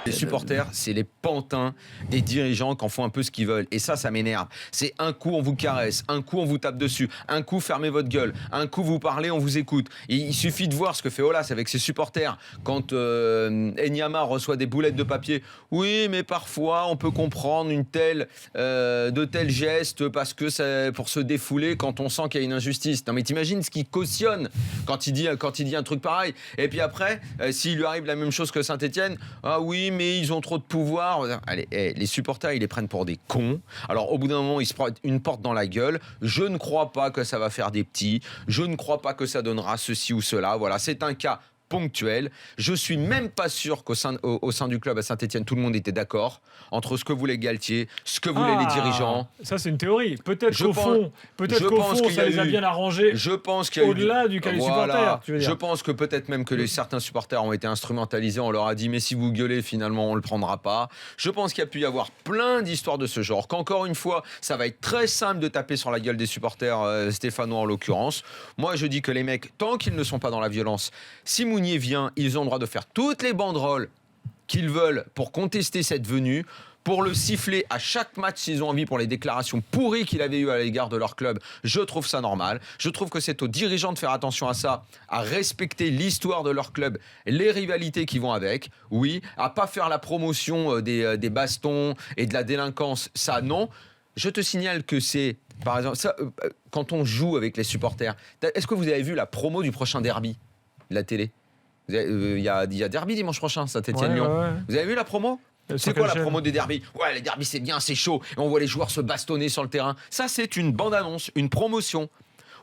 Les supporters, c'est les pantins des dirigeants qui en font un peu ce qu'ils veulent. Et ça m'énerve. C'est un coup, on vous caresse, un coup, on vous tape dessus, un coup, fermez votre gueule, un coup, vous parlez, on vous écoute. Et il suffit de voir ce que fait Aulas avec ses supporters quand Enyama reçoit des boulettes de papier. Oui, mais parfois, on peut comprendre de tels gestes parce que c'est pour se défouler quand on sent qu'il y a une injustice. Non, mais t'imagines ce qu'il cautionne quand il dit un truc pareil. Et puis après, s'il lui arrive la même chose que Saint-Etienne, ah oui, mais ils ont trop de pouvoir. Allez, les supporters, ils les prennent pour des cons. Alors, au bout d'un moment, ils se prennent une porte dans la gueule. Je ne crois pas que ça va faire des petits. Je ne crois pas que ça donnera ceci ou cela. Voilà, c'est un cas ponctuel. Je suis même pas sûr qu'au sein du club à Saint-Etienne, tout le monde était d'accord entre ce que voulaient Galtier, ce que voulaient les dirigeants. Ça, c'est une théorie. Peut-être qu'au fond, ça les a bien arrangés. Je pense qu'il y a au-delà du cas des supporters. Je pense que peut-être même que certains supporters ont été instrumentalisés. On leur a dit mais si vous gueulez, finalement, on le prendra pas. Je pense qu'il y a pu y avoir plein d'histoires de ce genre. Qu'encore une fois, ça va être très simple de taper sur la gueule des supporters stéphanois en l'occurrence. Moi, je dis que les mecs, tant qu'ils ne sont pas dans la violence, si Mounier vient, ils ont le droit de faire toutes les banderoles qu'ils veulent pour contester cette venue, pour le siffler à chaque match s'ils ont envie pour les déclarations pourries qu'il avait eues à l'égard de leur club. Je trouve ça normal. Je trouve que c'est aux dirigeants de faire attention à ça, à respecter l'histoire de leur club, les rivalités qui vont avec, oui, à pas faire la promotion des bastons et de la délinquance, ça non. Je te signale que c'est, par exemple, ça, quand on joue avec les supporters, est-ce que vous avez vu la promo du prochain derby de la télé ? Il y a derby dimanche prochain, Saint-Etienne-Lyon. Ouais. Vous avez vu la promo ? C'est quoi la promo des derbys ? Ouais, les derbys c'est bien, c'est chaud. Et on voit les joueurs se bastonner sur le terrain. Ça, c'est une bande-annonce, une promotion.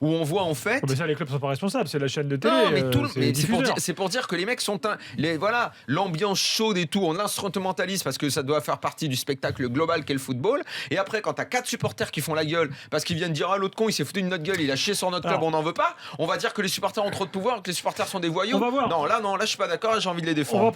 Où on voit en fait. Oh, mais ça, les clubs sont pas responsables, c'est la chaîne de télé. Non, mais c'est pour dire que les mecs sont voilà, l'ambiance chaude et tout, on l'instrumentalise parce que ça doit faire partie du spectacle global qu'est le football. Et après, quand t'as 4 supporters qui font la gueule parce qu'ils viennent dire ah l'autre con il s'est foutu de notre gueule, il a chié sur notre club, on n'en veut pas. On va dire que les supporters ont trop de pouvoir, que les supporters sont des voyous. On va voir. Non, là je suis pas d'accord, j'ai envie de les défendre.